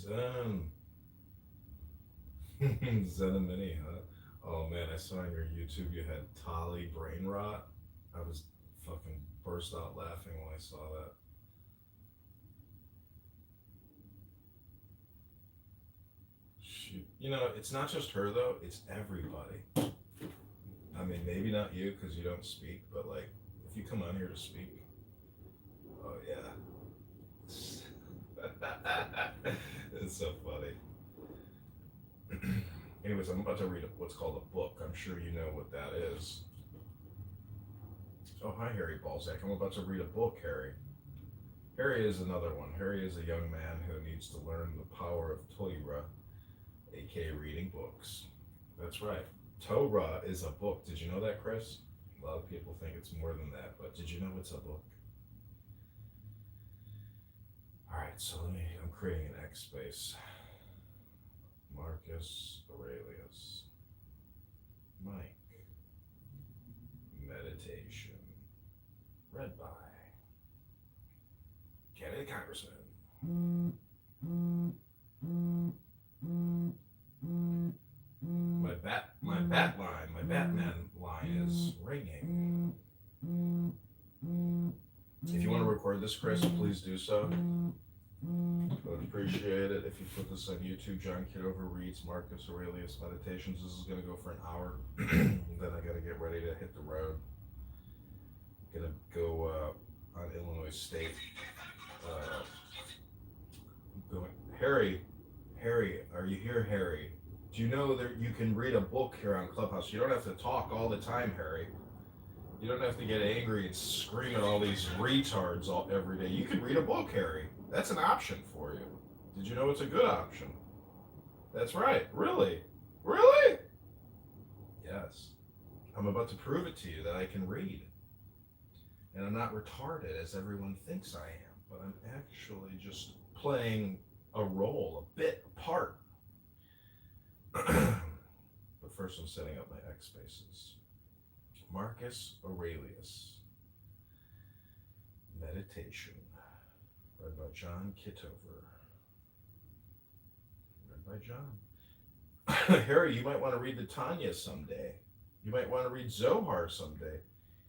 Zen. Zen and Mini, huh? Oh man, I saw on your YouTube you had Tolly brain rot. I was fucking burst out laughing when I saw that. Shoot. You know, it's not just her though, it's everybody. I mean, maybe not you because you don't speak, but like, if you come on here to speak, oh yeah. It's so funny. Anyways, I'm about to read what's called a book. I'm sure you know what that is. Oh, hi, Harry Balzac. I'm about to read a book, Harry. Harry is another one. Harry is a young man who needs to learn the power of Torah, aka reading books. That's right. Torah is a book. Did you know that, Chris? A lot of people think it's more than that, but did you know it's a book? All right, so I'm creating an X space. Marcus Aurelius. Mike. Meditation. Read by Kennedy Congressman. My Batman line is ringing. If you want to record this, Chris, please do so. I would appreciate it if you put this on YouTube. John Kitover reads Marcus Aurelius Meditations. This is going to go for an hour. Then I got to get ready to hit the road. Gonna go on Illinois State. Going, Harry, are you here, Harry? Do you know that you can read a book here on Clubhouse? You don't have to talk all the time, Harry. You don't have to get angry and scream at all these retards every day. You can read a book, Harry. That's an option for you. Did you know it's a good option? That's right. Really? Really? Yes. I'm about to prove it to you that I can read. And I'm not retarded as everyone thinks I am, but I'm actually just playing a role, a part. But first I'm setting up my X spaces. Marcus Aurelius. Meditation. Read by John Kitover. Read by John. Harry, you might want to read the Tanya someday. You might want to read Zohar someday.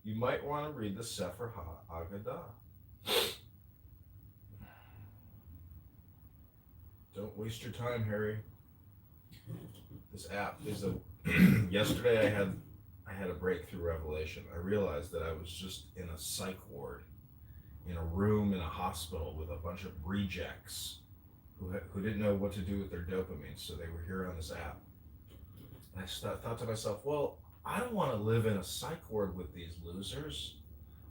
You might want to read the Sefer HaAgadah. Don't waste your time, Harry. This app is a. Yesterday I had a breakthrough revelation. I realized that I was just in a psych ward, in a room in a hospital with a bunch of rejects who didn't know what to do with their dopamine, so they were here on this app. And I thought to myself, well, I don't want to live in a psych ward with these losers.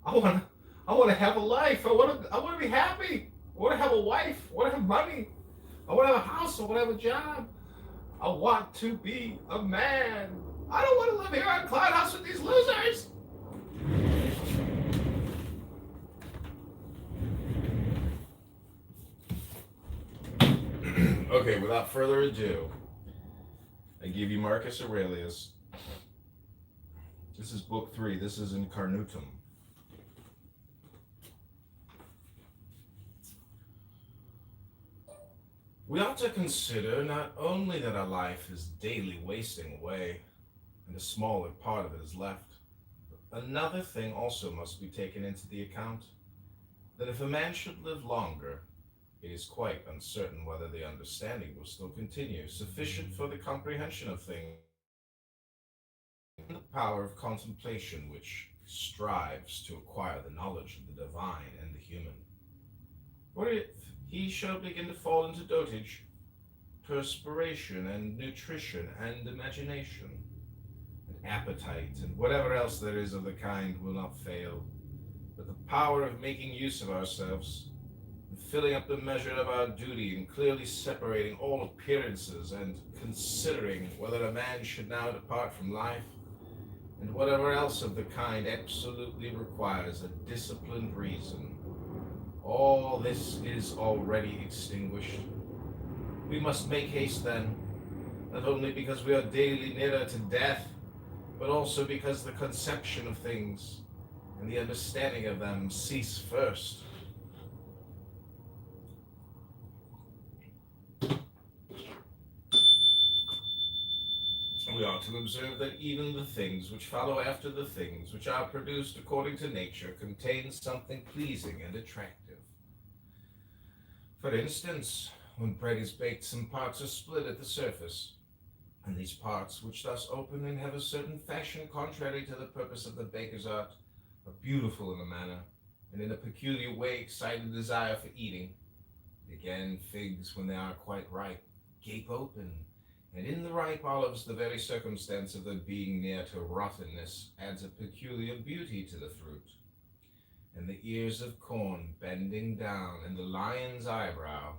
I want to have a life. I want to be happy. I want to have a wife. I want to have money. I want to have a house. I want to have a job. I want to be a man. I don't want to live here on Cloud House with these losers. Okay, without further ado, I give you Marcus Aurelius. This is book 3. This is in Carnutum. We ought to consider not only that our life is daily wasting away, and a smaller part of it is left, but another thing also must be taken into the account, that if a man should live longer, it is quite uncertain whether the understanding will still continue, sufficient for the comprehension of things, and the power of contemplation which strives to acquire the knowledge of the divine and the human. For if he shall begin to fall into dotage, perspiration and nutrition and imagination, and appetite and whatever else there is of the kind will not fail, but the power of making use of ourselves, and filling up the measure of our duty, and clearly separating all appearances, and considering whether a man should now depart from life, and whatever else of the kind absolutely requires a disciplined reason. All this is already extinguished. We must make haste then, not only because we are daily nearer to death, but also because the conception of things and the understanding of them cease first. to observe that even the things which follow after the things which are produced according to nature contain something pleasing and attractive. For instance, when bread is baked, some parts are split at the surface, and these parts, which thus open and have a certain fashion contrary to the purpose of the baker's art, are beautiful in a manner, and in a peculiar way excite a desire for eating. Again, figs, when they are quite ripe, gape open, and in the ripe olives the very circumstance of their being near to rottenness adds a peculiar beauty to the fruit. And the ears of corn bending down, and the lion's eyebrow,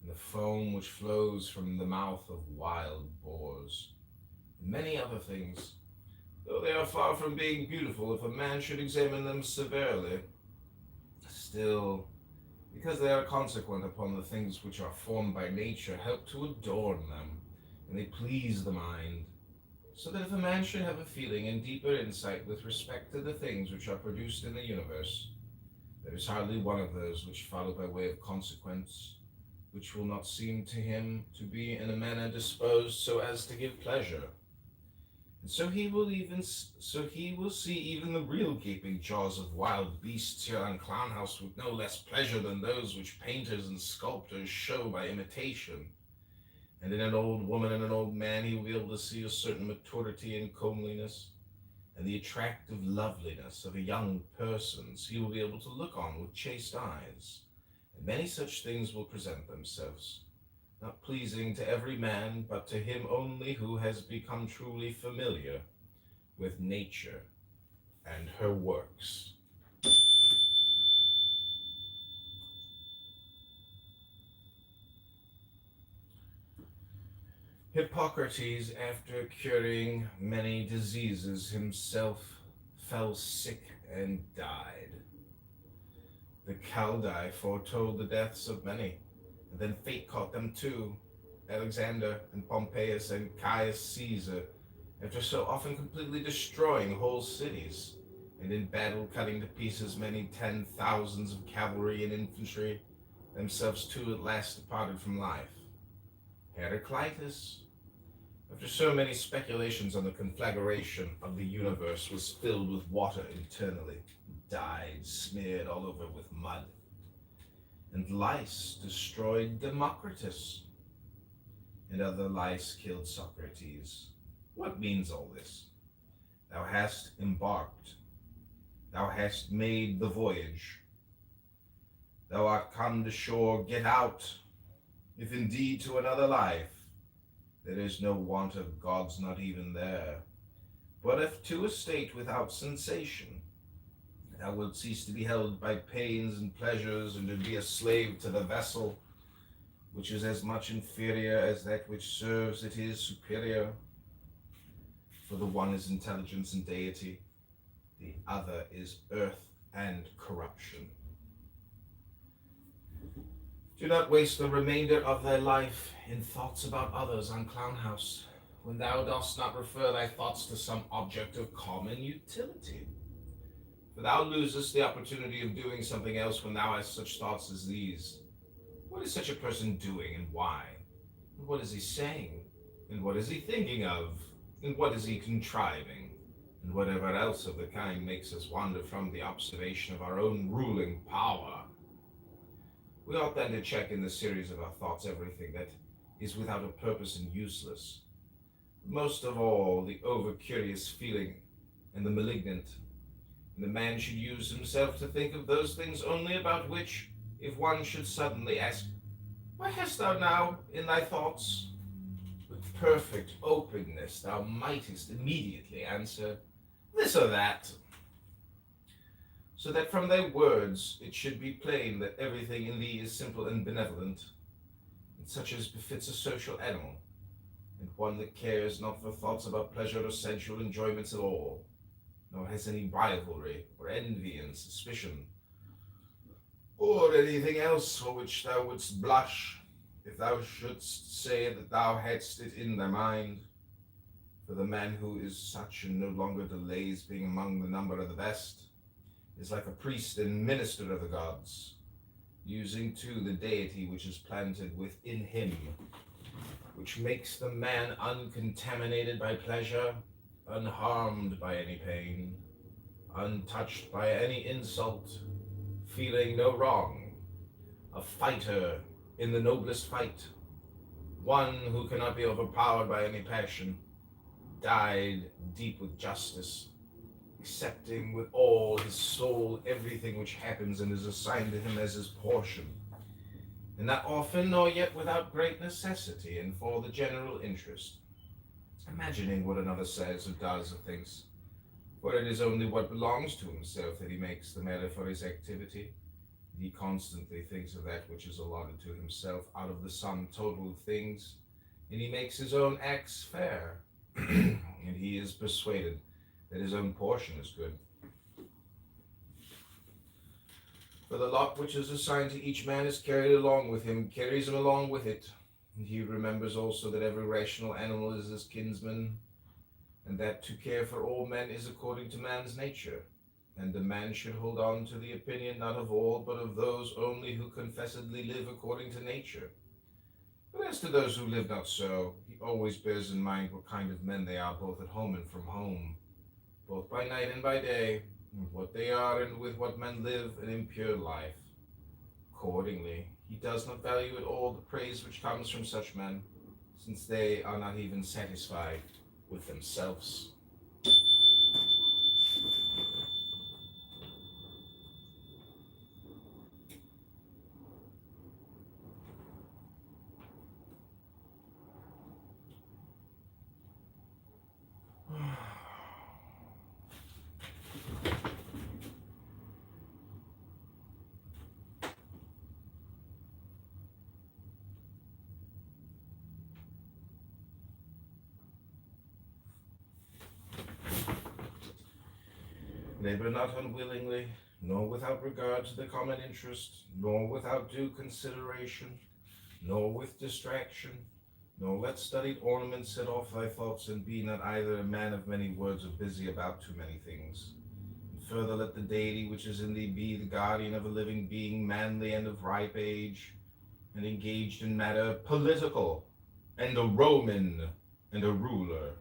and the foam which flows from the mouth of wild boars, and many other things, though they are far from being beautiful if a man should examine them severely, still, because they are consequent upon the things which are formed by nature, help to adorn them, and they please the mind, so that if a man should have a feeling and deeper insight with respect to the things which are produced in the universe, there is hardly one of those which follow by way of consequence, which will not seem to him to be in a manner disposed so as to give pleasure. And so he will see even the real gaping jaws of wild beasts here on Clown House with no less pleasure than those which painters and sculptors show by imitation. And in an old woman and an old man he will be able to see a certain maturity and comeliness, and the attractive loveliness of a young persons he will be able to look on with chaste eyes. And many such things will present themselves, not pleasing to every man, but to him only who has become truly familiar with nature and her works. Hippocrates, after curing many diseases himself, fell sick and died. The Chaldai foretold the deaths of many, and then fate caught them too. Alexander and Pompeius and Caius Caesar, after so often completely destroying whole cities, and in battle cutting to pieces many 10,000s of cavalry and infantry, themselves too at last departed from life. Heraclitus, after so many speculations on the conflagration of the universe, was filled with water internally, died smeared all over with mud. And lice destroyed Democritus, and other lice killed Socrates. What means all this? Thou hast embarked, thou hast made the voyage, thou art come to shore, get out, if indeed to another life. There is no want of gods, not even there. But if to a state without sensation, thou wilt cease to be held by pains and pleasures, and to be a slave to the vessel, which is as much inferior as that which serves it is superior. For the one is intelligence and deity, the other is earth and corruption. Do not waste the remainder of thy life in thoughts about others on Clown House, when thou dost not refer thy thoughts to some object of common utility. For thou losest the opportunity of doing something else when thou hast such thoughts as these. What is such a person doing, and why? And what is he saying? And what is he thinking of? And what is he contriving? And whatever else of the kind makes us wander from the observation of our own ruling power. We ought then to check in the series of our thoughts everything that is without a purpose and useless. Most of all, the over-curious feeling and the malignant. And the man should use himself to think of those things only about which, if one should suddenly ask, "What hast thou now in thy thoughts?" with perfect openness thou mightest immediately answer, "This or that." So that from thy words it should be plain that everything in thee is simple and benevolent, and such as befits a social animal, and one that cares not for thoughts about pleasure or sensual enjoyments at all, nor has any rivalry or envy and suspicion, or anything else for which thou wouldst blush, if thou shouldst say that thou hadst it in thy mind. For the man who is such and no longer delays being among the number of the best, is like a priest and minister of the gods, using too the deity which is planted within him. which makes the man uncontaminated by pleasure, unharmed by any pain, untouched by any insult, feeling no wrong, a fighter in the noblest fight, one who cannot be overpowered by any passion, died deep with justice, accepting with all his soul everything which happens and is assigned to him as his portion, and not often nor yet without great necessity and for the general interest, imagining what another says or does or thinks, for it is only what belongs to himself that he makes the matter for his activity. He constantly thinks of that which is allotted to himself out of the sum total of things, and he makes his own acts fair, and he is persuaded that his own portion is good. For the lot which is assigned to each man is carried along with him, carries him along with it. And he remembers also that every rational animal is his kinsman, and that to care for all men is according to man's nature, and the man should hold on to the opinion not of all, but of those only who confessedly live according to nature. But as to those who live not so, he always bears in mind what kind of men they are, both at home and from home, both by night and by day, and what they are and with what men live an impure life. Accordingly, he does not value at all the praise which comes from such men, since they are not even satisfied with themselves. Labor not unwillingly, nor without regard to the common interest, nor without due consideration, nor with distraction, nor let studied ornaments set off thy thoughts, and be not either a man of many words or busy about too many things. And further let the deity which is in thee be the guardian of a living being, manly and of ripe age, and engaged in matter political, and a Roman, and a ruler,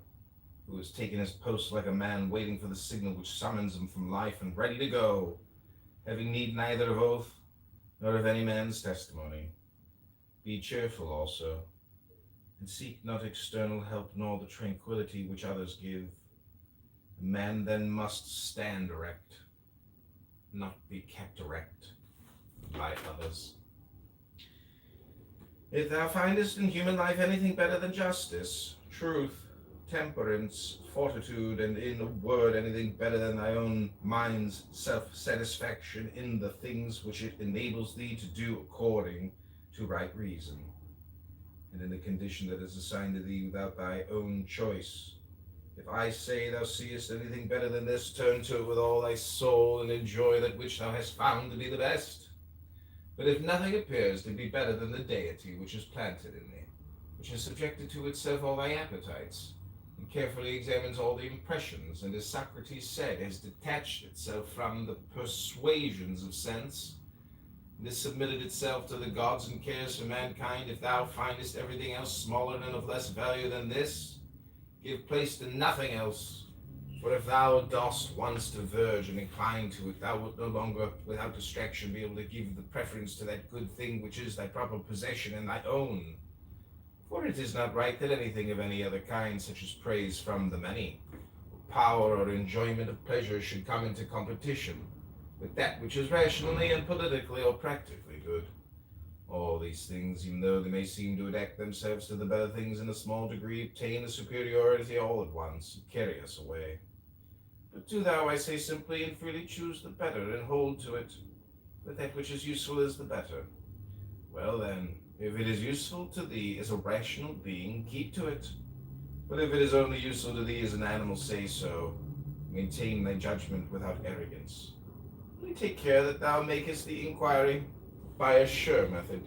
who has taken his post like a man waiting for the signal which summons him from life, and ready to go, having need neither of oath nor of any man's testimony. Be cheerful also, and seek not external help nor the tranquility which others give. A man then must stand erect, not be kept erect by others. If thou findest in human life anything better than justice, truth, temperance, fortitude, and in a word anything better than thy own mind's self-satisfaction in the things which it enables thee to do according to right reason, and in the condition that is assigned to thee without thy own choice, if I say thou seest anything better than this, turn to it with all thy soul, and enjoy that which thou hast found to be the best. But if nothing appears to be better than the deity which is planted in thee, which has subjected to itself all thy appetites, and carefully examines all the impressions, and as Socrates said, has detached itself from the persuasions of sense, and has submitted itself to the gods and cares for mankind, if thou findest everything else smaller and of less value than this, give place to nothing else. For if thou dost once diverge and incline to it, thou wilt no longer, without distraction, be able to give the preference to that good thing which is thy proper possession and thy own. For it is not right that anything of any other kind, such as praise from the many, or power or enjoyment of pleasure, should come into competition with that which is rationally and politically or practically good. All these things, even though they may seem to adapt themselves to the better things in a small degree, obtain a superiority all at once, and carry us away. But do thou, I say simply and freely, choose the better, and hold to it, but that which is useful is the better. Well then, if it is useful to thee as a rational being, keep to it. But if it is only useful to thee as an animal, say so. Maintain thy judgment without arrogance. Only take care that thou makest the inquiry by a sure method.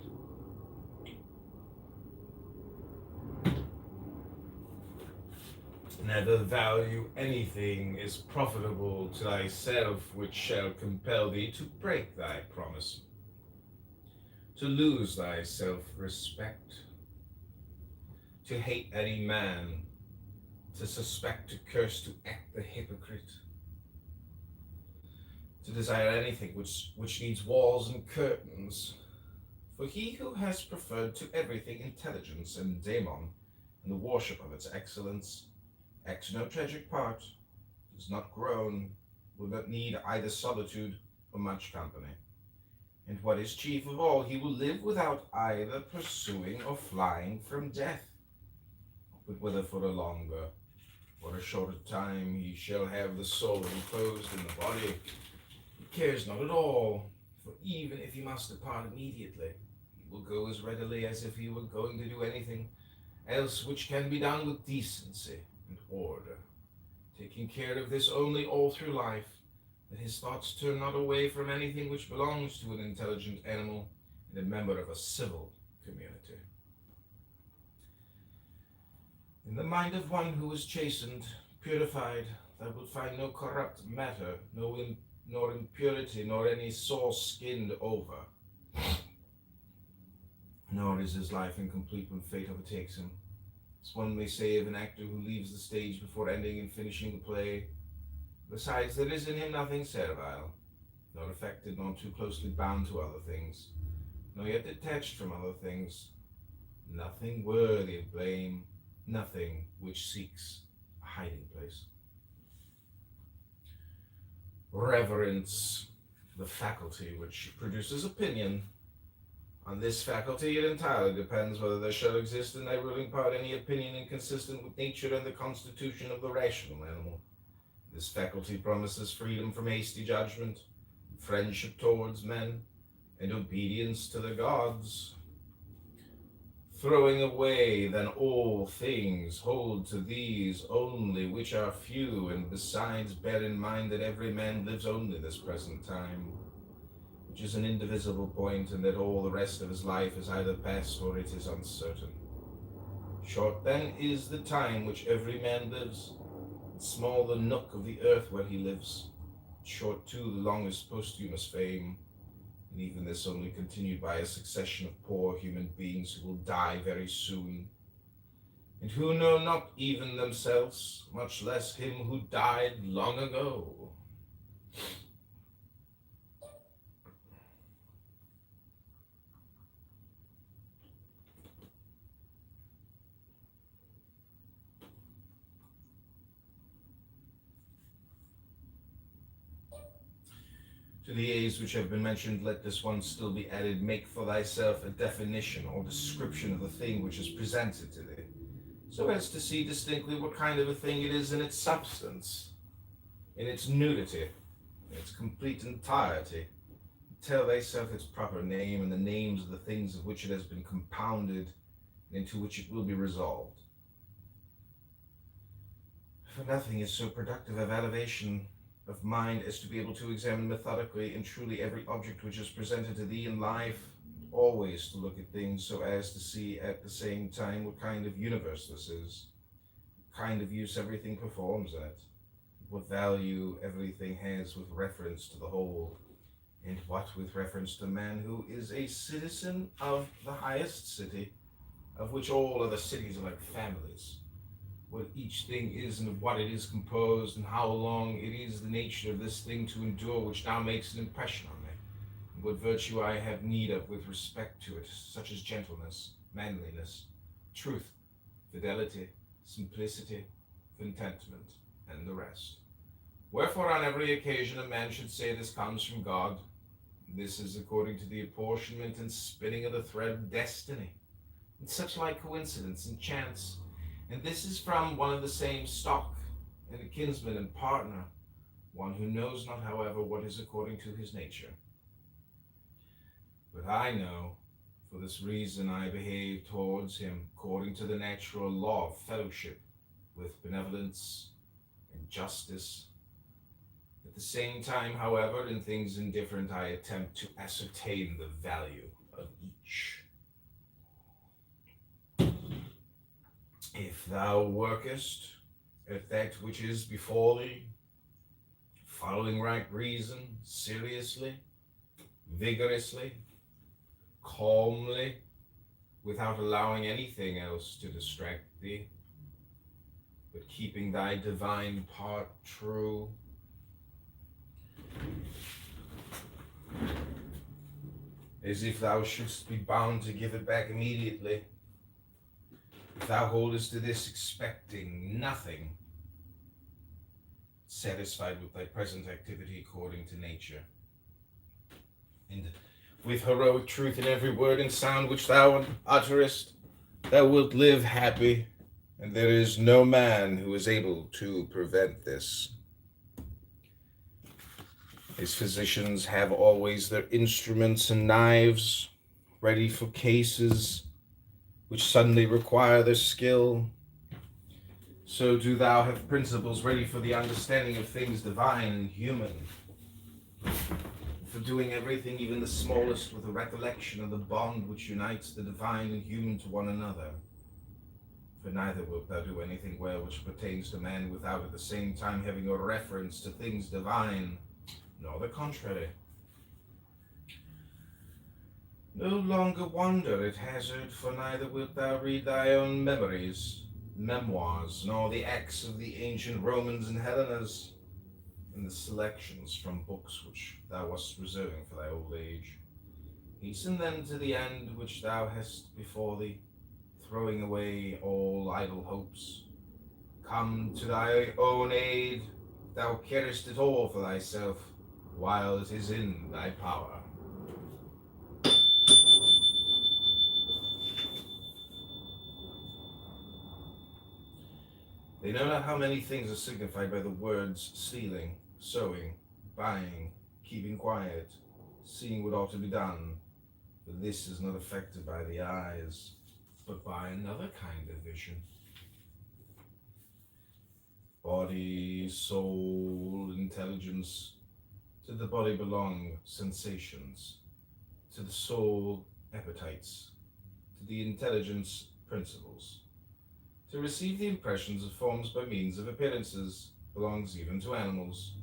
Never value anything as profitable to thyself which shall compel thee to break thy promise, to lose thy self-respect, to hate any man, to suspect, to curse, to act the hypocrite, to desire anything which needs walls and curtains. For he who has preferred to everything intelligence and daemon, and the worship of its excellence, acts no tragic part, does not groan, will not need either solitude or much company. And what is chief of all, he will live without either pursuing or flying from death. But whether for a longer or a shorter time he shall have the soul enclosed in the body, he cares not at all, for even if he must depart immediately, he will go as readily as if he were going to do anything else which can be done with decency and order, taking care of this only all through life, that his thoughts turn not away from anything which belongs to an intelligent animal and a member of a civil community. In the mind of one who is chastened, purified, thou wilt find no corrupt matter, nor impurity, nor any sore skinned over. Nor is his life incomplete when fate overtakes him. As one may say of an actor who leaves the stage before ending and finishing the play. Besides, there is in him nothing servile, nor affected, nor too closely bound to other things, nor yet detached from other things, nothing worthy of blame, nothing which seeks a hiding place. Reverence, the faculty which produces opinion. On this faculty it entirely depends whether there shall exist in thy ruling part any opinion inconsistent with nature and the constitution of the rational animal. This faculty promises freedom from hasty judgment, friendship towards men, and obedience to the gods. Throwing away then all things, hold to these only which are few, and besides bear in mind that every man lives only this present time, which is an indivisible point, and that all the rest of his life is either past or it is uncertain. Short then is the time which every man lives, and small the nook of the earth where he lives, short too the longest posthumous fame, and even this only continued by a succession of poor human beings who will die very soon, and who know not even themselves, much less him who died long ago. To the A's which have been mentioned, let this one still be added: make for thyself a definition or description of the thing which is presented to thee, so as to see distinctly what kind of a thing it is in its substance, in its nudity, in its complete entirety. Tell thyself its proper name and the names of the things of which it has been compounded and into which it will be resolved. For nothing is so productive of elevation of mind as to be able to examine methodically and truly every object which is presented to thee in life, always to look at things so as to see at the same time what kind of universe this is, what kind of use everything performs at, what value everything has with reference to the whole, and what with reference to man who is a citizen of the highest city, of which all other cities are like families, what each thing is and of what it is composed, and how long it is the nature of this thing to endure, which now makes an impression on me, and what virtue I have need of with respect to it, such as gentleness, manliness, truth, fidelity, simplicity, contentment, and the rest. Wherefore on every occasion a man should say this comes from God. This is according to the apportionment and spinning of the thread of destiny, and such like coincidence and chance. And this is from one of the same stock, and a kinsman and partner, one who knows not, however, what is according to his nature. But I know, for this reason I behave towards him according to the natural law of fellowship, with benevolence and justice. At the same time, however, in things indifferent, I attempt to ascertain the value of each. If thou workest at that which is before thee, following right reason, seriously, vigorously, calmly, without allowing anything else to distract thee, but keeping thy divine part true. As if thou shouldst be bound to give it back immediately. If thou holdest to this expecting nothing, satisfied with thy present activity according to nature, and with heroic truth in every word and sound which thou utterest, thou wilt live happy, and there is no man who is able to prevent this. His physicians have always their instruments and knives ready for cases which suddenly require their skill. So do thou have principles ready for the understanding of things divine and human, for doing everything, even the smallest, with a recollection of the bond which unites the divine and human to one another. For neither wilt thou do anything well which pertains to man without at the same time having a reference to things divine, nor the contrary. No longer wander at hazard, for neither wilt thou read thy own memoirs, nor the acts of the ancient Romans and Hellenes, and the selections from books which thou wast reserving for thy old age. Hasten then to the end which thou hast before thee, throwing away all idle hopes. Come to thy own aid, thou carest it all for thyself, while it is in thy power. They know not how many things are signified by the words stealing, sowing, buying, keeping quiet, seeing what ought to be done. For this is not affected by the eyes, but by another kind of vision. Body, soul, intelligence. To the body belong sensations, to the soul appetites, to the intelligence principles. To receive the impressions of forms by means of appearances belongs even to animals.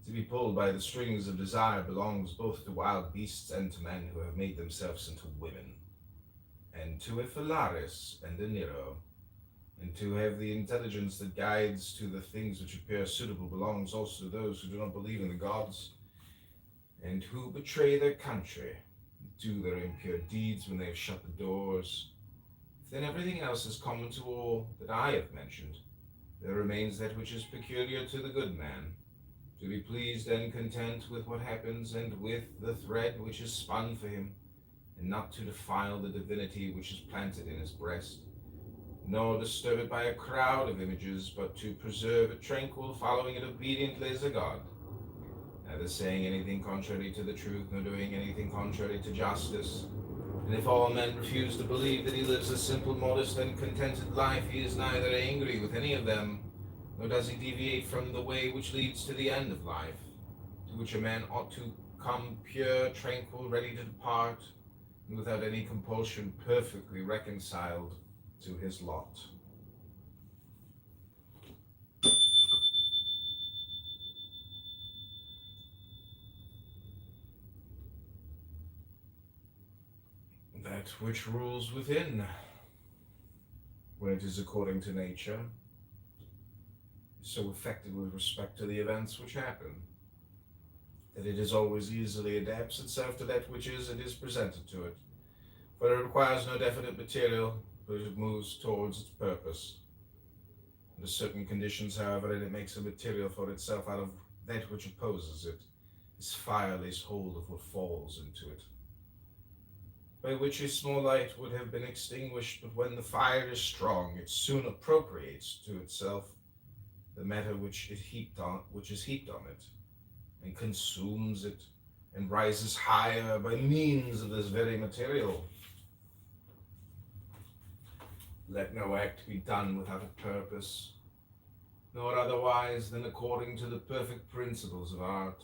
To be pulled by the strings of desire belongs both to wild beasts and to men who have made themselves into women, and to a Phalaris and a Nero. And to have the intelligence that guides to the things which appear suitable belongs also to those who do not believe in the gods, and who betray their country, do their impure deeds when they have shut the doors. Then everything else is common to all that I have mentioned. There remains that which is peculiar to the good man, to be pleased and content with what happens and with the thread which is spun for him, and not to defile the divinity which is planted in his breast, nor disturb it by a crowd of images, but to preserve it tranquil, following it obediently as a god, neither saying anything contrary to the truth, nor doing anything contrary to justice. And if all men refuse to believe that he lives a simple, modest, and contented life, he is neither angry with any of them, nor does he deviate from the way which leads to the end of life, to which a man ought to come pure, tranquil, ready to depart, and without any compulsion, perfectly reconciled to his lot. That which rules within, when it is according to nature, is so affected with respect to the events which happen, that it is always easily adapts itself to that which is and is presented to it, for it requires no definite material, but it moves towards its purpose. Under certain conditions, however, and it makes a material for itself out of that which opposes it, as fire lays hold of what falls into it, by which a small light would have been extinguished, but when the fire is strong, it soon appropriates to itself the matter which is heaped on it, and consumes it, and rises higher by means of this very material. Let no act be done without a purpose, nor otherwise than according to the perfect principles of art.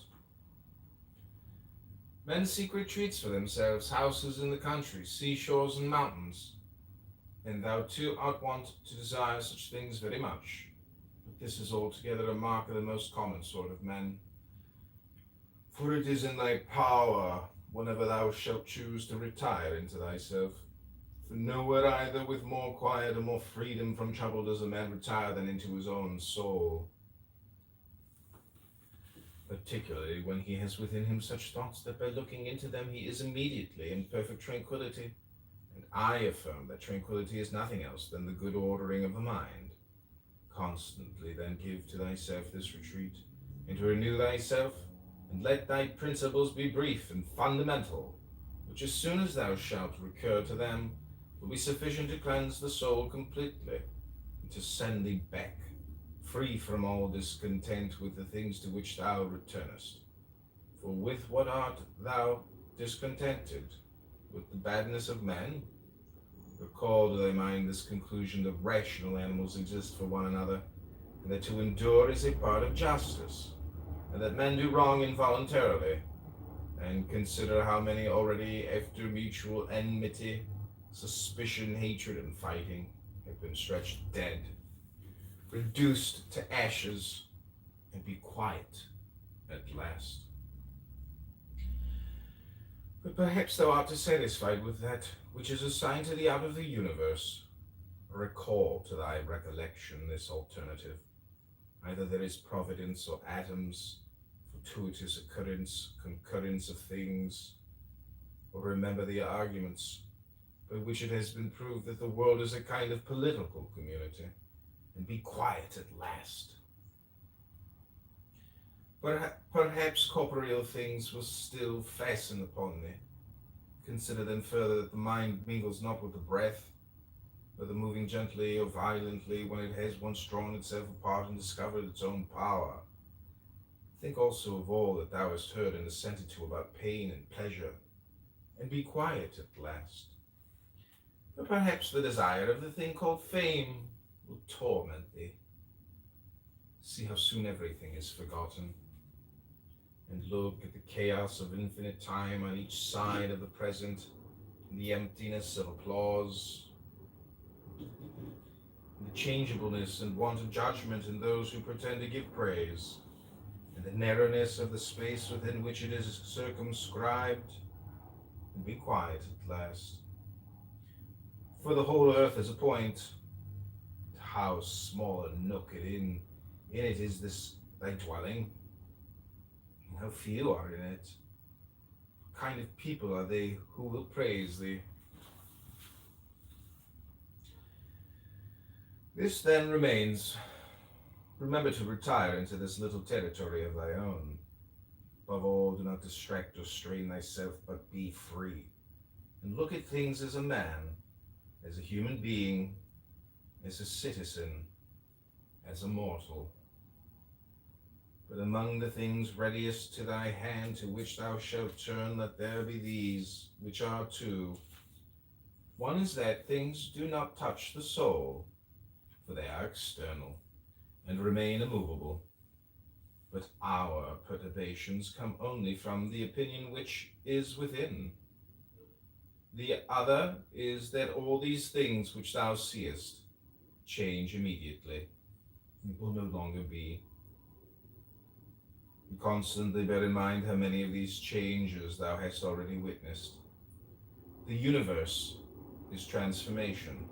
Men seek retreats for themselves, houses in the country, seashores and mountains, and thou too art wont to desire such things very much. But this is altogether a mark of the most common sort of men. For it is in thy power, whenever thou shalt choose to retire into thyself, For nowhere either with more quiet or more freedom from trouble does a man retire than into his own soul, particularly when he has within him such thoughts that by looking into them he is immediately in perfect tranquillity. And I affirm that tranquillity is nothing else than the good ordering of the mind. Constantly then give to thyself this retreat, and to renew thyself, and let thy principles be brief and fundamental, which as soon as thou shalt recur to them, will be sufficient to cleanse the soul completely, and to send thee back, free from all discontent with the things to which thou returnest. For with what art thou discontented? With the badness of men? Recall to thy mind this conclusion that rational animals exist for one another, and that to endure is a part of justice, and that men do wrong involuntarily, and consider how many already, after mutual enmity, suspicion, hatred, and fighting, have been stretched dead, reduced to ashes, and be quiet at last. But perhaps thou art dissatisfied with that which is assigned to thee out of the universe. Recall to thy recollection this alternative. Either there is providence or atoms, fortuitous occurrence, concurrence of things, or remember the arguments by which it has been proved that the world is a kind of political community, and be quiet at last. Perhaps corporeal things will still fasten upon thee. Consider then further that the mind mingles not with the breath, whether moving gently or violently, when it has once drawn itself apart and discovered its own power. Think also of all that thou hast heard and assented to about pain and pleasure, and be quiet at last. But perhaps the desire of the thing called fame will torment thee. See how soon everything is forgotten, and look at the chaos of infinite time on each side of the present, and the emptiness of applause, and the changeableness and want of judgment in those who pretend to give praise, and the narrowness of the space within which it is circumscribed, and be quiet at last. For the whole earth is a point, how small a nook in it is this thy dwelling, and how few are in it. What kind of people are they who will praise thee? This then remains. Remember to retire into this little territory of thy own. Above all, do not distract or strain thyself, but be free, and look at things as a man, as a human being, as a citizen, as a mortal. But among the things readiest to thy hand, to which thou shalt turn, let there be these, which are two. One is that things do not touch the soul, for they are external, and remain immovable. But our perturbations come only from the opinion which is within. The other is that all these things which thou seest change immediately, and will no longer be. And constantly bear in mind how many of these changes thou hast already witnessed. The universe is transformation.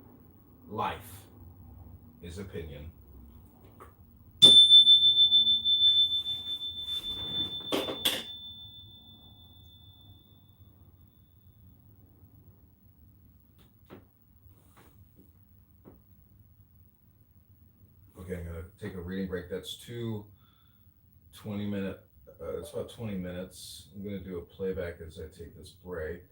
Life is opinion. Okay, I'm going to take a reading break. That's 20-minute, it's about 20 minutes. I'm going to do a playback as I take this break.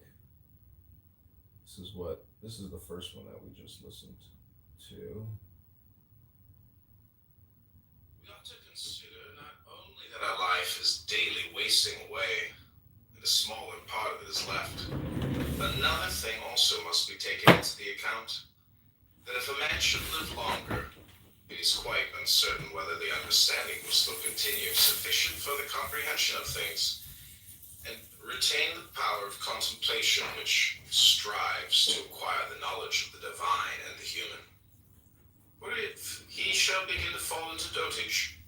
This is the first one that we just listened to. We ought to consider not only that our life is daily wasting away, and a smaller part of it is left, but another thing also must be taken into the account, that if a man should live longer, it is quite uncertain whether the understanding will still continue sufficient for the comprehension of things, and retain the power of contemplation which strives to acquire the knowledge of the divine and the human. Or if he shall begin to fall into dotage,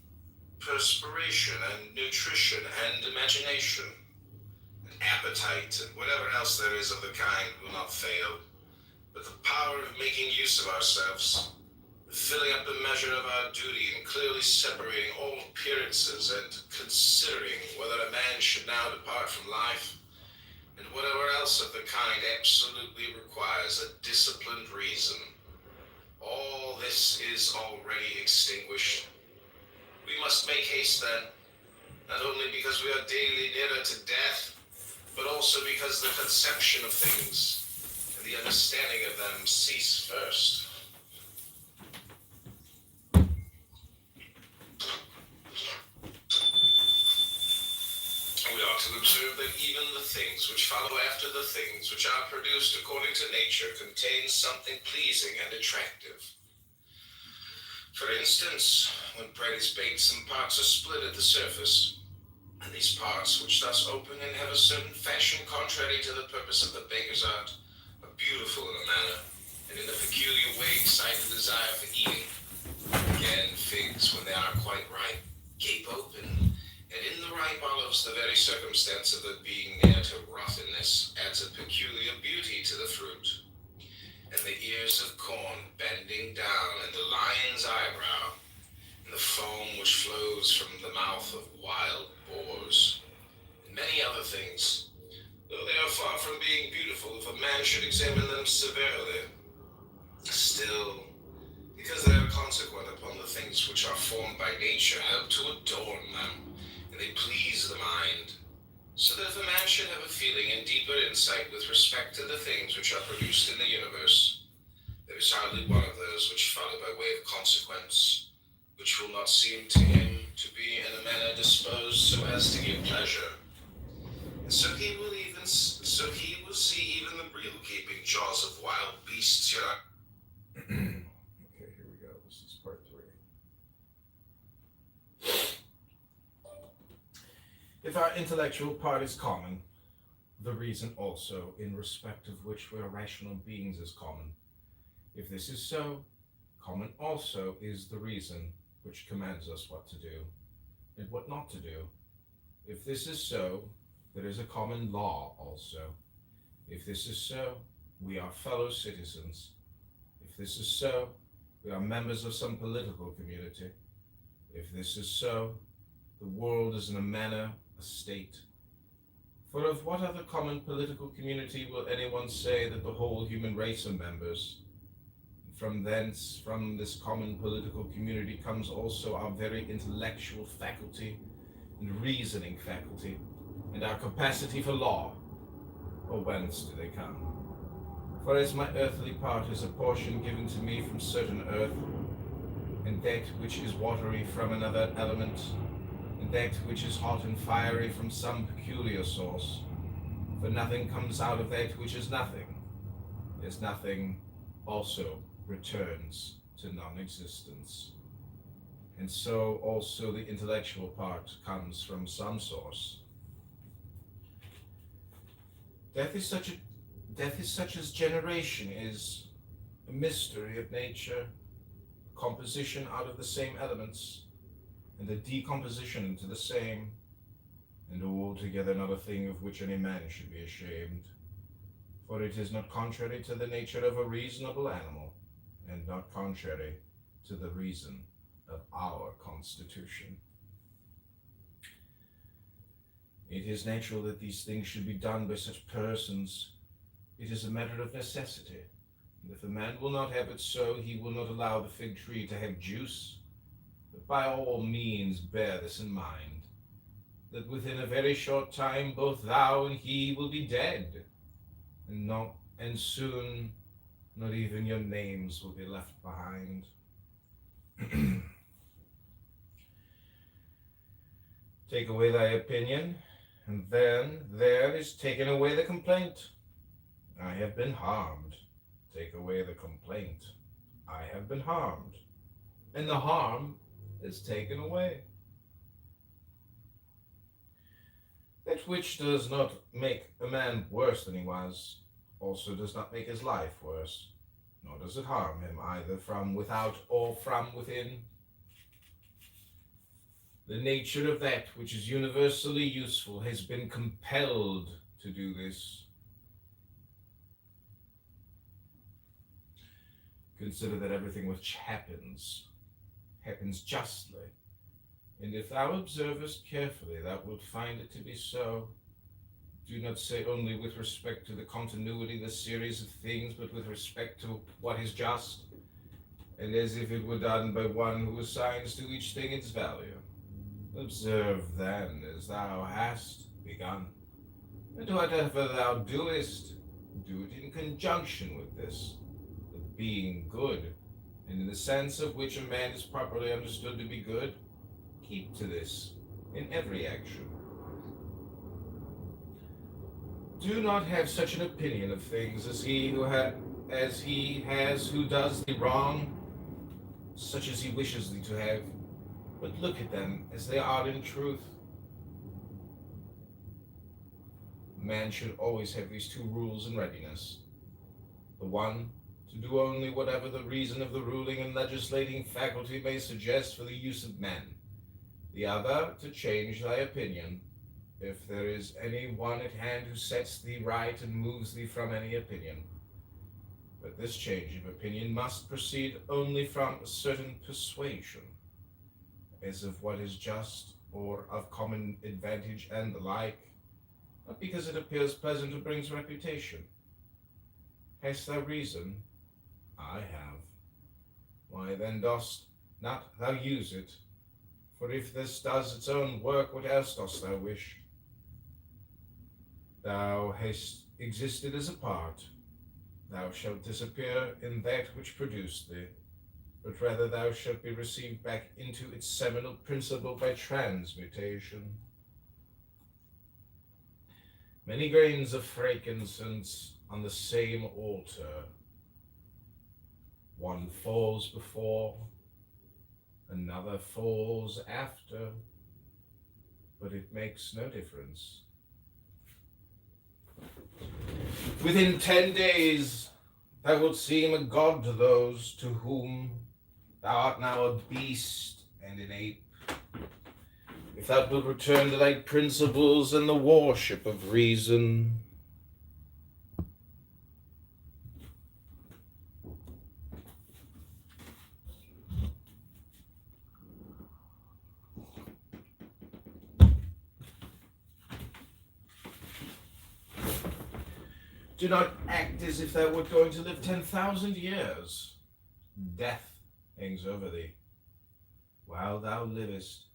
perspiration and nutrition and imagination, and appetite and whatever else there is of the kind will not fail, but the power of making use of ourselves, filling up the measure of our duty and clearly separating all appearances and considering whether a man should now depart from life, and whatever else of the kind absolutely requires a disciplined reason. All this is already extinguished. We must make haste then, not only because we are daily nearer to death, but also because the conception of things and the understanding of them cease first. We ought to observe that even the things which follow after the things which are produced according to nature contain something pleasing and attractive. For instance, when bread is baked, some parts are split at the surface, and these parts, which thus open and have a certain fashion contrary to the purpose of the baker's art, are beautiful in a manner, and in a peculiar way excite a desire for eating. Again, figs, when they are quite ripe, gape open, and in the ripe olives the very circumstance of their being near to rottenness adds a peculiar beauty to the fruit. And the ears of corn bending down, and the lion's eyebrow, and the foam which flows from the mouth of wild boars, and many other things, though they are far from being beautiful if a man should examine them severely, still, because they are consequent upon the things which are formed by nature, help to adorn them, and they please the mind, so that if a man should have a feeling and deeper insight with respect to the things which are produced in the universe, there is hardly one of those which follow by way of consequence, which will not seem to him to be in a manner disposed so as to give pleasure. And so he will see even the real gaping jaws of wild beasts here. Okay, here we go. This is part 3. If our intellectual part is common, the reason also, in respect of which we are rational beings, is common. If this is so, common also is the reason which commands us what to do and what not to do. If this is so, there is a common law also. If this is so, we are fellow citizens. If this is so, we are members of some political community. If this is so, the world is in a manner a state. For of what other common political community will anyone say that the whole human race are members? From thence, from this common political community, comes also our very intellectual faculty and reasoning faculty, and our capacity for law. Or whence do they come? For as my earthly part is a portion given to me from certain earth, and that which is watery from another element, and that which is hot and fiery from some peculiar source, for nothing comes out of that which is nothing, as nothing also returns to non-existence. And so also the intellectual part comes from some source. Death is such as generation is, a mystery of nature, a composition out of the same elements, and a decomposition into the same, and altogether not a thing of which any man should be ashamed. For it is not contrary to the nature of a reasonable animal, and not contrary to the reason of our constitution. It is natural that these things should be done by such persons. It is a matter of necessity, and if a man will not have it so, he will not allow the fig tree to have juice. But by all means bear this in mind, that within a very short time both thou and he will be dead, and soon not even your names will be left behind. Take away thy opinion, and then there is taken away the complaint. I have been harmed. Take away the complaint. I have been harmed. And the harm is taken away. That which does not make a man worse than he was, also does not make his life worse, nor does it harm him either from without or from within. The nature of that which is universally useful has been compelled to do this. consider that everything which happens justly. And if thou observest carefully, thou wilt find it to be so. Do not say only with respect to the continuity, the series of things, but with respect to what is just, and as if it were done by one who assigns to each thing its value. Observe then, as thou hast begun, and whatever thou doest, do it in conjunction with this, with being good, and in the sense of which a man is properly understood to be good. Keep to this in every action. Do not have such an opinion of things as he has who does thee wrong, such as he wishes thee to have, but look at them as they are in truth. Man should always have these two rules in readiness. The one, to do only whatever the reason of the ruling and legislating faculty may suggest for the use of men. The other, to change thy opinion, if there is any one at hand who sets thee right and moves thee from any opinion. But this change of opinion must proceed only from a certain persuasion, as of what is just or of common advantage and the like, not because it appears pleasant or brings reputation. Hast thou reason? I have. Why then dost not thou use it? For if this does its own work, what else dost thou wish? Thou hast existed as a part. Thou shalt disappear in that which produced thee, but rather thou shalt be received back into its seminal principle by transmutation. Many grains of frankincense on the same altar. One falls before, another falls after, but it makes no difference. Within 10 days thou wilt seem a god to those to whom thou art now a beast and an ape. If thou wilt return to thy principles and the worship of reason. Do not act as if thou wert going to live 10,000 years. Death hangs over thee. While thou livest,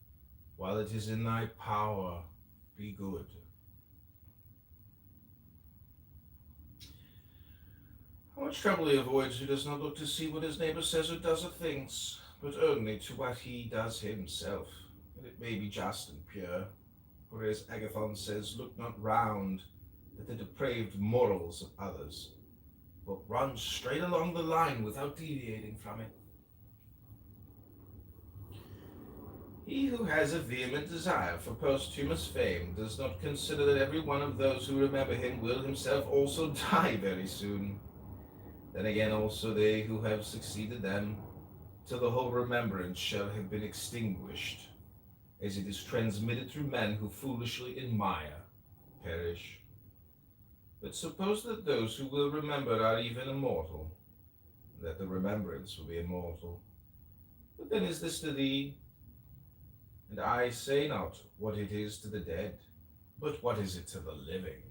while it is in thy power, be good. How much trouble he avoids who does not look to see what his neighbor says or does of things, but only to what he does himself, and it may be just and pure. For as Agathon says, look not round at the depraved morals of others, but run straight along the line without deviating from it. He who has a vehement desire for posthumous fame does not consider that every one of those who remember him will himself also die very soon. Then again also they who have succeeded them, till the whole remembrance shall have been extinguished, as it is transmitted through men who foolishly admire, perish. But suppose that those who will remember are even immortal, that the remembrance will be immortal. What then is this to thee? And I say not what it is to the dead, but what is it to the living?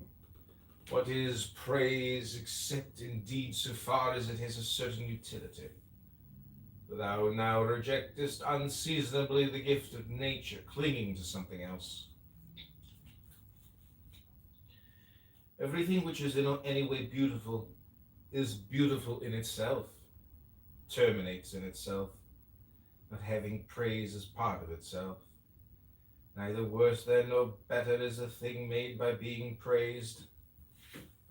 What is praise, except indeed so far as it has a certain utility? For thou now rejectest unseasonably the gift of nature, clinging to something else. Everything which is in any way beautiful is beautiful in itself, terminates in itself, not having praise as part of itself. Neither worse then nor better is a thing made by being praised.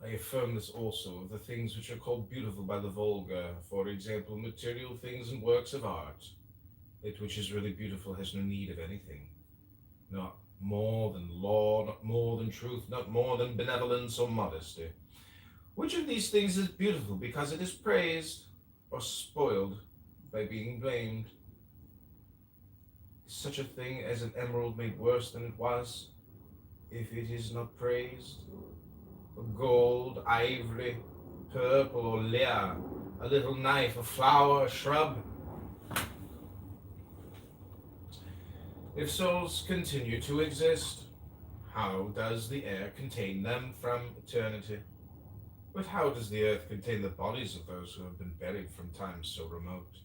I affirm this also of the things which are called beautiful by the vulgar, for example, material things and works of art. It which is really beautiful has no need of anything, not more than law, not more than truth, not more than benevolence or modesty. Which of these things is beautiful because it is praised, or spoiled by being blamed? Is such a thing as an emerald made worse than it was, if it is not praised? Or gold, ivory, purple, or lear a little knife, a flower, a shrub. If souls continue to exist, how does the air contain them from eternity? But how does the earth contain the bodies of those who have been buried from times so remote?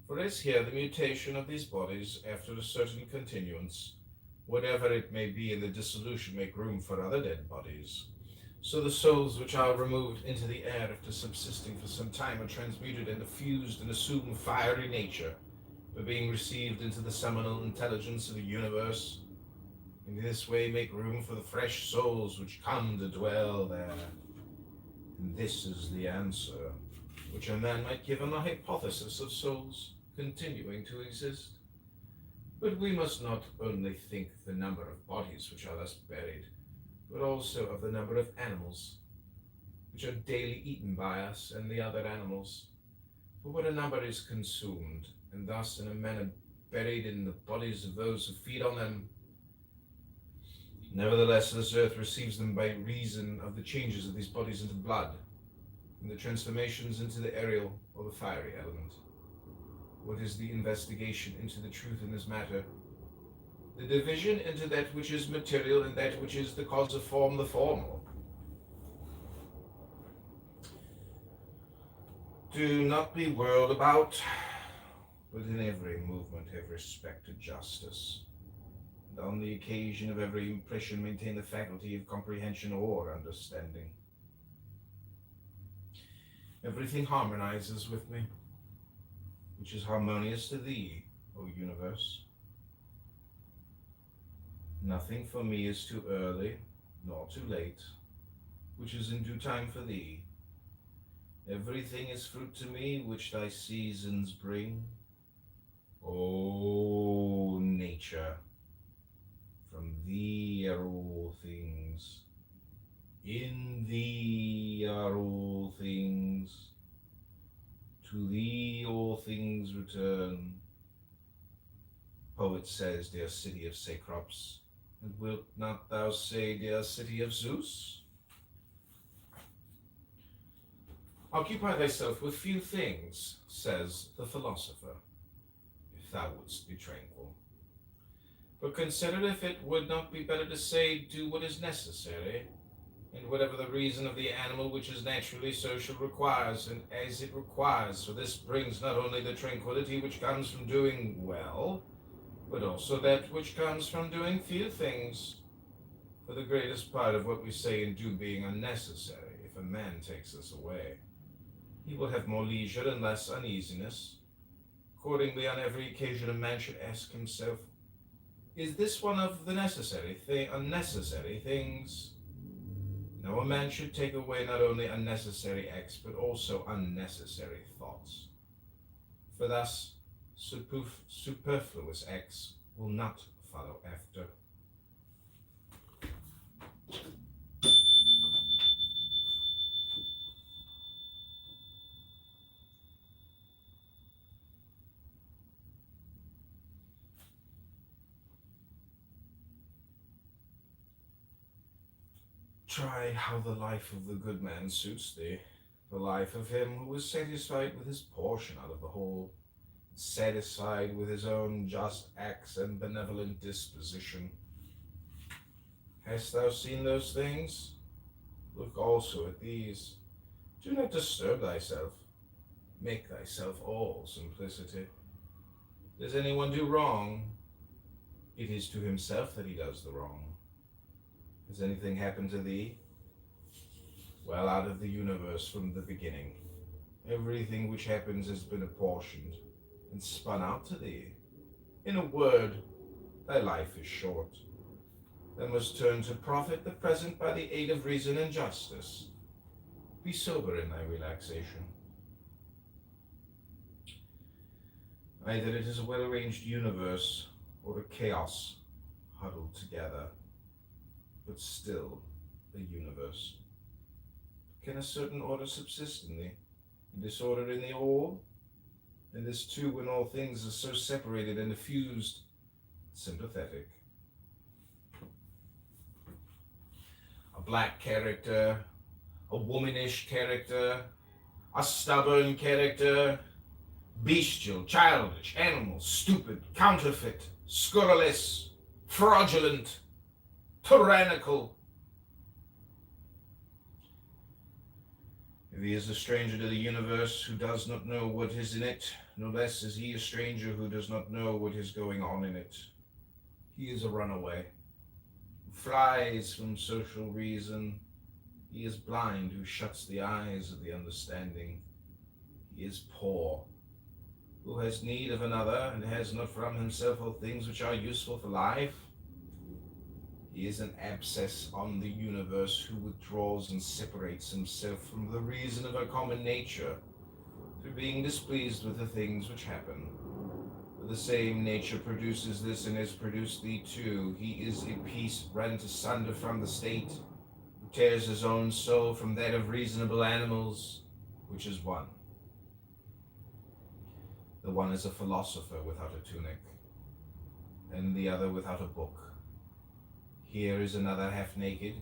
For as here the mutation of these bodies after a certain continuance, whatever it may be in the dissolution, make room for other dead bodies, so the souls which are removed into the air after subsisting for some time are transmuted and diffused and assume fiery nature, by being received into the seminal intelligence of the universe. In this way make room for the fresh souls which come to dwell there. And this is the answer which a man might give on the hypothesis of souls continuing to exist. But we must not only think the number of bodies which are thus buried, but also of the number of animals which are daily eaten by us and the other animals. For what a number is consumed, and thus in a manner buried in the bodies of those who feed on them, nevertheless this earth receives them by reason of the changes of these bodies into blood, and the transformations into the aerial or the fiery element. What is the investigation into the truth in this matter? The division into that which is material and that which is the cause of form, the formal. Do not be whirled about, but in every movement have respect to justice, and on the occasion of every impression maintain the faculty of comprehension or understanding. Everything harmonizes with me, which is harmonious to thee, O universe. Nothing for me is too early, nor too late, which is in due time for thee. Everything is fruit to me, which thy seasons bring. O nature, from thee are all things. In thee are all things. To thee all things return. Poet says, dear city of Cecrops, and wilt not thou say, dear city of Zeus? Occupy thyself with few things, says the philosopher, if thou wouldst be tranquil. But consider if it would not be better to say, do what is necessary, and whatever the reason of the animal which is naturally social requires, and as it requires, for this brings not only the tranquility which comes from doing well, but also that which comes from doing few things. For the greatest part of what we say and do being unnecessary, if a man takes this away, he will have more leisure and less uneasiness. Accordingly, on every occasion a man should ask himself, is this one of the unnecessary things? No, a man should take away not only unnecessary acts, but also unnecessary thoughts. For thus, superfluous acts will not follow after. Try how the life of the good man suits thee, the life of him who is satisfied with his portion out of the whole, satisfied with his own just acts and benevolent disposition. Hast thou seen those things? Look also at these. Do not disturb thyself. Make thyself all simplicity. Does anyone do wrong? It is to himself that he does the wrong. Has anything happened to thee? Well, out of the universe from the beginning, everything which happens has been apportioned and spun out to thee. In a word, thy life is short. Thou must turn to profit the present by the aid of reason and justice. Be sober in thy relaxation. Either it is a well-arranged universe or a chaos huddled together, but still a universe. Can a certain order subsist in thee, and disorder in the all? And this too when all things are so separated and diffused, sympathetic. A black character, a womanish character, A stubborn character, bestial, childish, animal, stupid, counterfeit, scurrilous, fraudulent, tyrannical. If he is a stranger to the universe who does not know what is in it, no less is he a stranger who does not know what is going on in it. He is a runaway, who flies from social reason. He is blind who shuts the eyes of the understanding. He is poor, who has need of another and has not from himself all things which are useful for life. He is an abscess on the universe who withdraws and separates himself from the reason of our common nature through being displeased with the things which happen. For the same nature produces this and has produced thee too. He is a piece rent asunder from the state, who tears his own soul from that of reasonable animals, which is one. The one is a philosopher without a tunic, and the other without a book. Here is another half naked.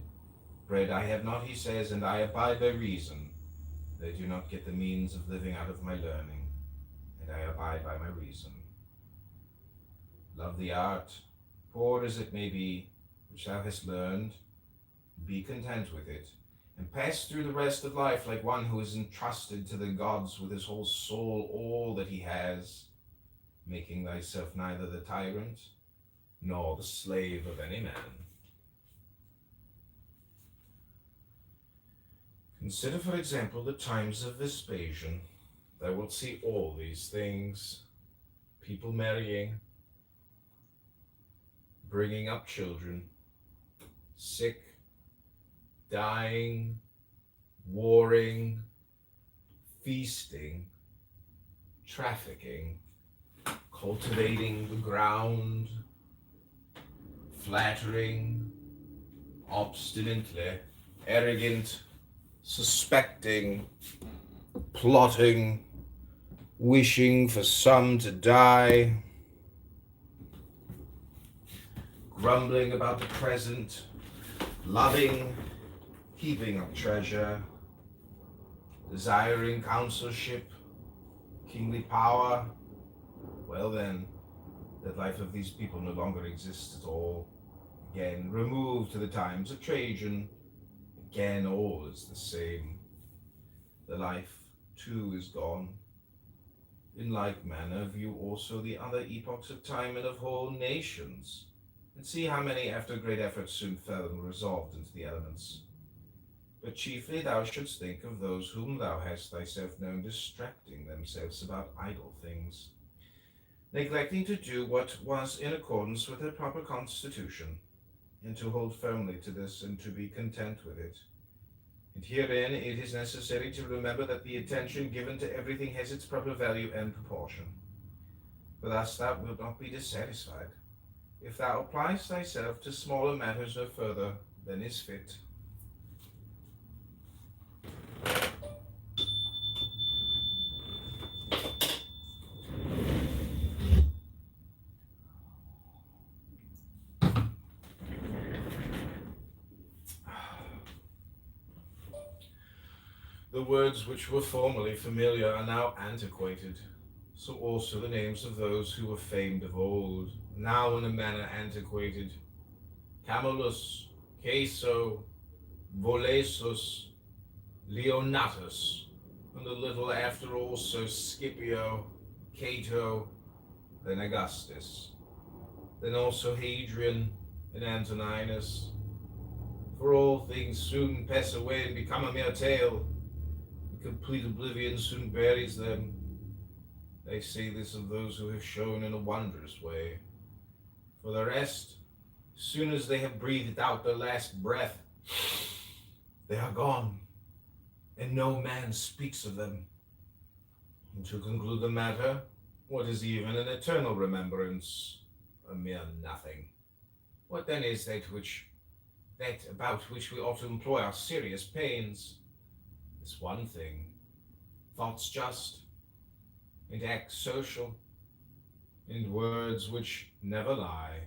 Bread I have not, he says, and I abide by reason. They do not get the means of living out of my learning, and I abide by my reason. Love the art, poor as it may be, which thou hast learned. Be content with it, and pass through the rest of life like one who is entrusted to the gods with his whole soul, all that he has, making thyself neither the tyrant nor the slave of any man. Consider, for example, the times of Vespasian. Thou wilt see all these things: people marrying, bringing up children, sick, dying, warring, feasting, trafficking, cultivating the ground, flattering, obstinately, arrogant, suspecting, plotting, wishing for some to die, grumbling about the present, loving, heaping up treasure, desiring consulship, kingly power. Well then, the life of these people no longer exists at all. Again, removed to the times of Trajan, again all is the same. The life too is gone. In like manner view also the other epochs of time and of whole nations, and see how many after great efforts soon fell and were resolved into the elements. But chiefly thou shouldst think of those whom thou hast thyself known distracting themselves about idle things, neglecting to do what was in accordance with their proper constitution, and to hold firmly to this, and to be content with it. And herein it is necessary to remember that the attention given to everything has its proper value and proportion. For thus thou wilt not be dissatisfied, if thou appliest thyself to smaller matters no further than is fit. The words which were formerly familiar are now antiquated, so also the names of those who were famed of old, now in a manner antiquated. Camillus, Caeso, Volesus, Leonatus, and a little after also Scipio, Cato, then Augustus, then also Hadrian and Antoninus. For all things soon pass away and become a mere tale. Complete oblivion soon buries them. They say this of those who have shown in a wondrous way. For the rest, as soon as they have breathed out their last breath, they are gone, and no man speaks of them. And to conclude the matter, what is even an eternal remembrance? A mere nothing. What then is that about which we ought to employ our serious pains? This one thing: thoughts just, and acts social, and words which never lie,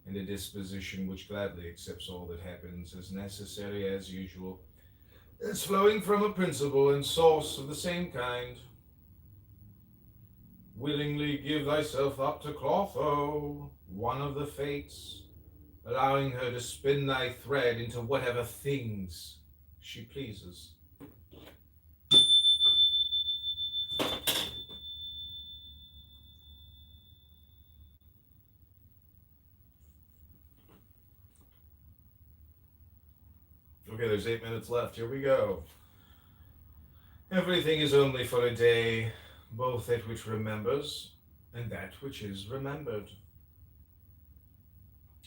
and a disposition which gladly accepts all that happens as necessary as usual, It's flowing from a principle and source of the same kind. Willingly give thyself up to Clotho, one of the fates, allowing her to spin thy thread into whatever things she pleases. Okay, there's 8 minutes left. Here we go. Everything is only for a day, both that which remembers and that which is remembered.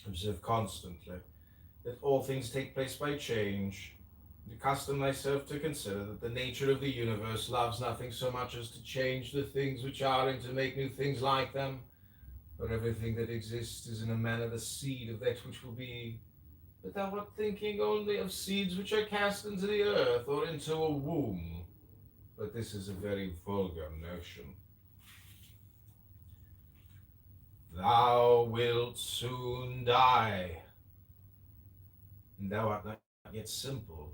Observe constantly that all things take place by change. Accustom thyself to consider that the nature of the universe loves nothing so much as to change the things which are and to make new things like them. For everything that exists is in a manner the seed of that which will be. But thou art thinking only of seeds which are cast into the earth or into a womb. But this is a very vulgar notion. Thou wilt soon die, and thou art not yet simple,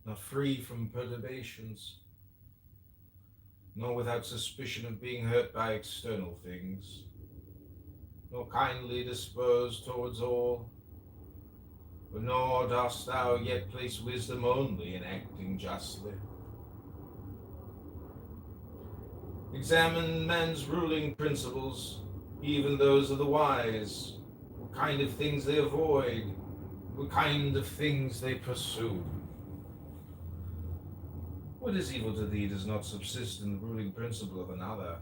not free from perturbations, nor without suspicion of being hurt by external things, nor kindly disposed towards all, nor dost thou yet place wisdom only in acting justly. Examine men's ruling principles, even those of the wise, what kind of things they avoid, what kind of things they pursue. What is evil to thee does not subsist in the ruling principle of another,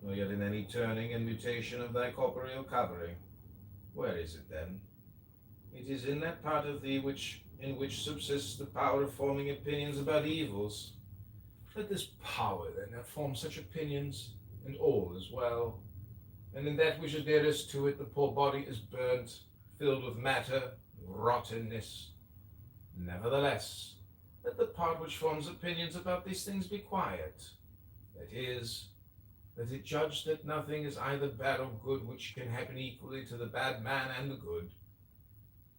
nor yet in any turning and mutation of thy corporeal covering. Where is it then? It is in that part of thee in which subsists the power of forming opinions about evils. Let this power then have formed such opinions, and all is well. And in that which adhereth to it, the poor body is burnt, filled with matter, rottenness. Nevertheless, let the part which forms opinions about these things be quiet. That is, that it judge that nothing is either bad or good which can happen equally to the bad man and the good.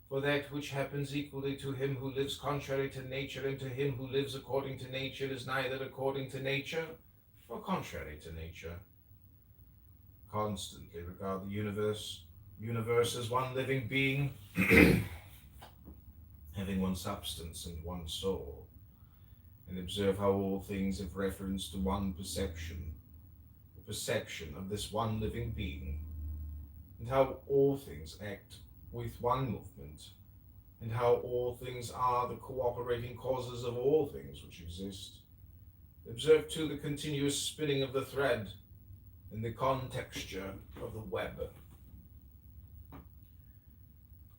For that which happens equally to him who lives contrary to nature and to him who lives according to nature is neither according to nature nor contrary to nature. Constantly regard the universe as one living being, having one substance and one soul, and observe how all things have reference to one perception, the perception of this one living being, and how all things act with one movement, and how all things are the cooperating causes of all things which exist. Observe too the continuous spinning of the thread and the contexture of the web.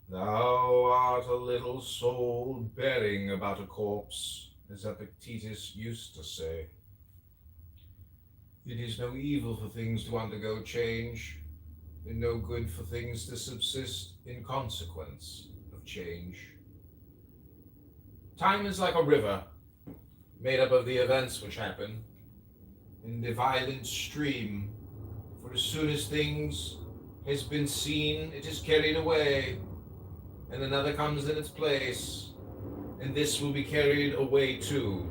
Thou art a little soul bearing about a corpse, as Epictetus used to say. It is no evil for things to undergo change, and no good for things to subsist in consequence of change. Time is like a river, made up of the events which happen, in the violent stream, for as soon as things has been seen, it is carried away, and another comes in its place, and this will be carried away too.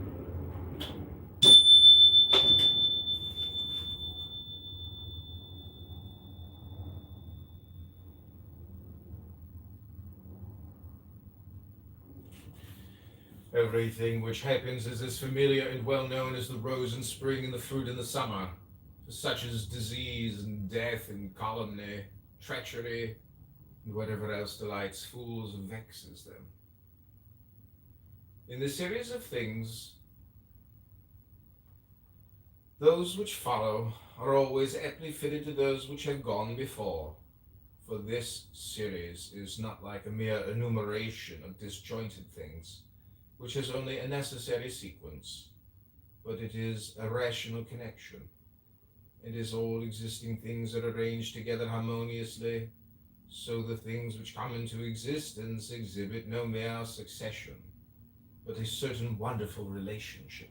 Everything which happens is as familiar and well known as the rose in spring and the fruit in the summer, for such as disease and death and calumny, treachery, and whatever else delights fools and vexes them. In the series of things, those which follow are always aptly fitted to those which have gone before, for this series is not like a mere enumeration of disjointed things, which has only a necessary sequence, but it is a rational connection. It is all existing things are arranged together harmoniously, so the things which come into existence exhibit no mere succession, but a certain wonderful relationship.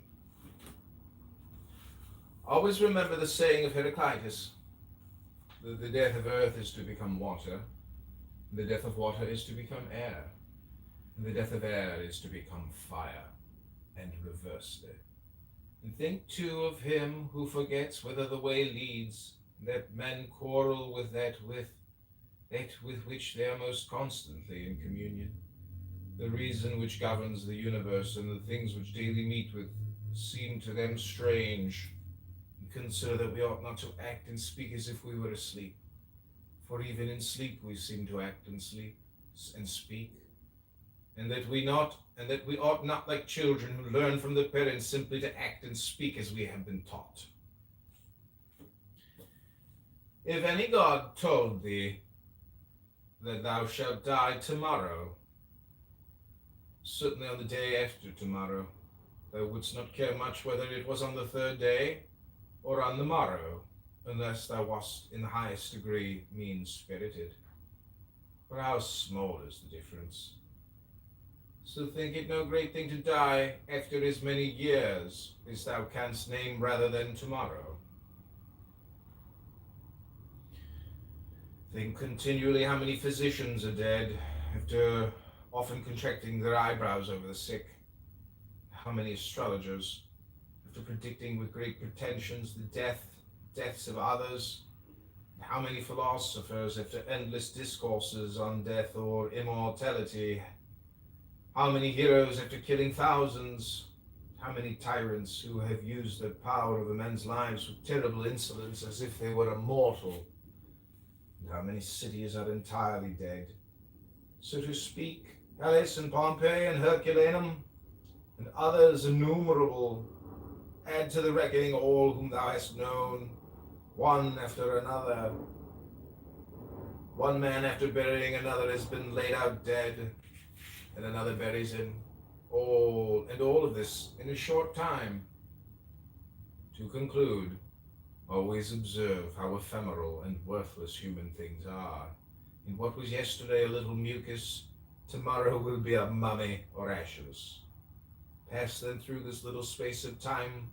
Always remember the saying of Heraclitus, that the death of earth is to become water, the death of water is to become air, and the death of air is to become fire. and reversely. And think too of him who forgets whither the way leads, that men quarrel with that with which they are most constantly in communion. The reason which governs the universe and the things which daily meet with seem to them strange, and consider that we ought not to act and speak as if we were asleep. For even in sleep we seem to act and sleep and speak, and that we ought not, like children who learn from their parents, simply to act and speak as we have been taught. If any god told thee that thou shalt die tomorrow, certainly on the day after tomorrow, thou wouldst not care much whether it was on the third day or on the morrow, unless thou wast in the highest degree mean-spirited. For how small is the difference? So think it no great thing to die after as many years as thou canst name rather than tomorrow. Think continually how many physicians are dead after often contracting their eyebrows over the sick. How many astrologers, after predicting with great pretensions the deaths of others. How many philosophers, after endless discourses on death or immortality. How many heroes, after killing thousands. How many tyrants who have used the power of men's lives with terrible insolence as if they were immortal. And how many cities are entirely dead. So to speak, Hellas and Pompeii and Herculaneum, and others innumerable, add to the reckoning all whom thou hast known, one after another. One man after burying another has been laid out dead, and another buries him. All of this in a short time. To conclude, always observe how ephemeral and worthless human things are. In what was yesterday a little mucus, tomorrow will be a mummy or ashes. Pass then through this little space of time,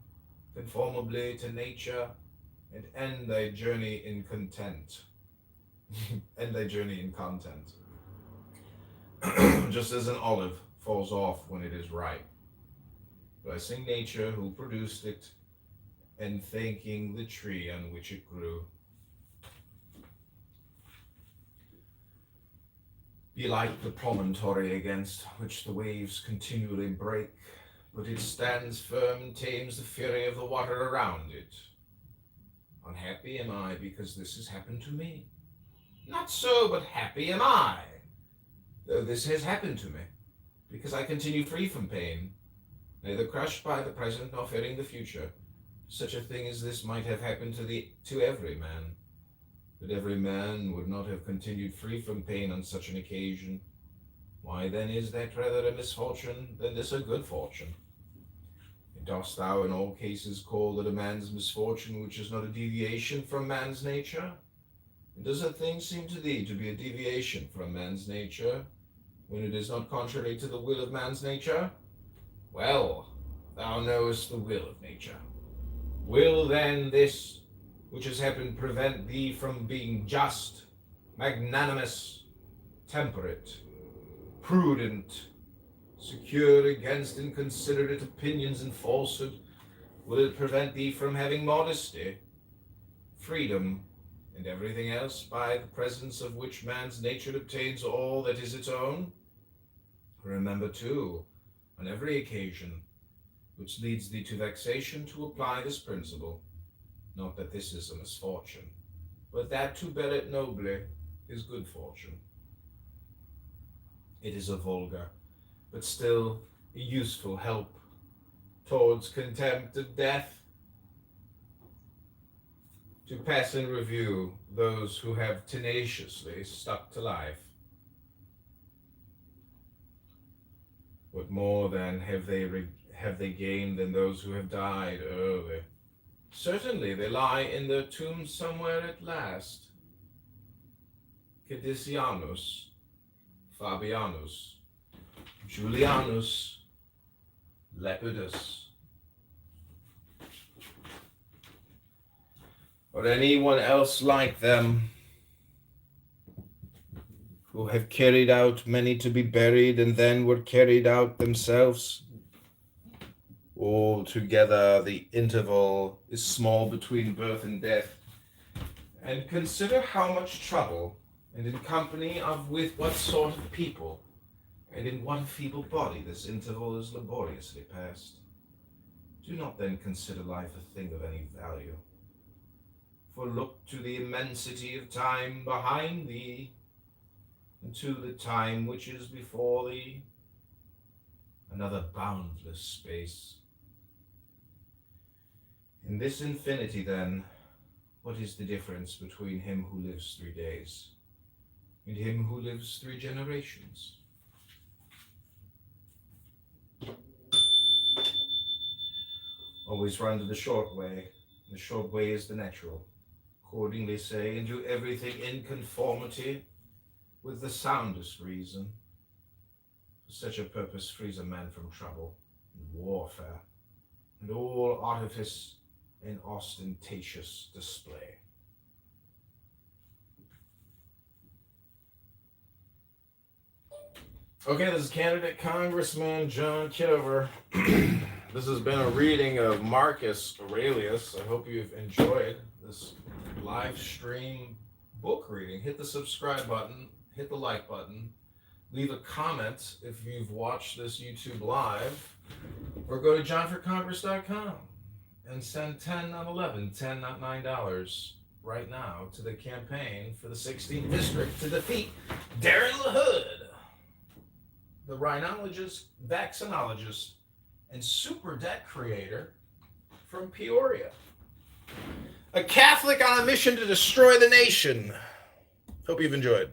conformably to nature, and end thy journey in content. End thy journey in content. Just as an olive falls off when it is ripe, blessing nature who produced it, and thanking the tree on which it grew. Be like the promontory against which the waves continually break, but it stands firm and tames the fury of the water around it. Unhappy am I because this has happened to me. Not so, but happy am I, though this has happened to me, because I continue free from pain, neither crushed by the present nor fearing the future. Such a thing as this might have happened to every man, but every man would not have continued free from pain on such an occasion. Why then is that rather a misfortune than this a good fortune? And dost thou in all cases call that a man's misfortune which is not a deviation from man's nature? And does a thing seem to thee to be a deviation from man's nature, when it is not contrary to the will of man's nature? Well, thou knowest the will of nature. Will then this which has happened prevent thee from being just, magnanimous, temperate, prudent, secure against inconsiderate opinions and falsehood? Will it prevent thee from having modesty, freedom, and everything else, by the presence of which man's nature obtains all that is its own? Remember too, on every occasion which leads thee to vexation, to apply this principle. Not that this is a misfortune, but that to bear it nobly is good fortune. It is a vulgar, but still a useful help towards contempt of death, to pass in review those who have tenaciously stuck to life. What more then have they gained than those who have died early? Certainly they lie in their tombs somewhere at last. Cadicianus, Fabianus, Julianus, Lepidus, or anyone else like them, who have carried out many to be buried and then were carried out themselves. Altogether, the interval is small between birth and death. And consider how much trouble, and in company of with what sort of people, and in what feeble body this interval is laboriously passed. Do not then consider life a thing of any value. For look to the immensity of time behind thee, and to the time which is before thee, another boundless space. In this infinity, then, what is the difference between him who lives 3 days and him who lives 3 generations? Always run to the short way. The short way is the natural. Accordingly say, and do everything in conformity with the soundest reason. For such a purpose frees a man from trouble and warfare, and all artifice and ostentatious display. Okay, this is candidate Congressman John Kitover. This has been a reading of Marcus Aurelius. I hope you've enjoyed this live stream book reading. Hit the subscribe button, hit the like button, leave a comment if you've watched this YouTube live, or go to johnforcongress.com and send 10 not 11, 10 not $9 right now to the campaign for the 16th district to defeat Darren LaHood, the rhinologist, vaccinologist, and super debt creator from Peoria. A Catholic on a mission to destroy the nation. Hope you've enjoyed.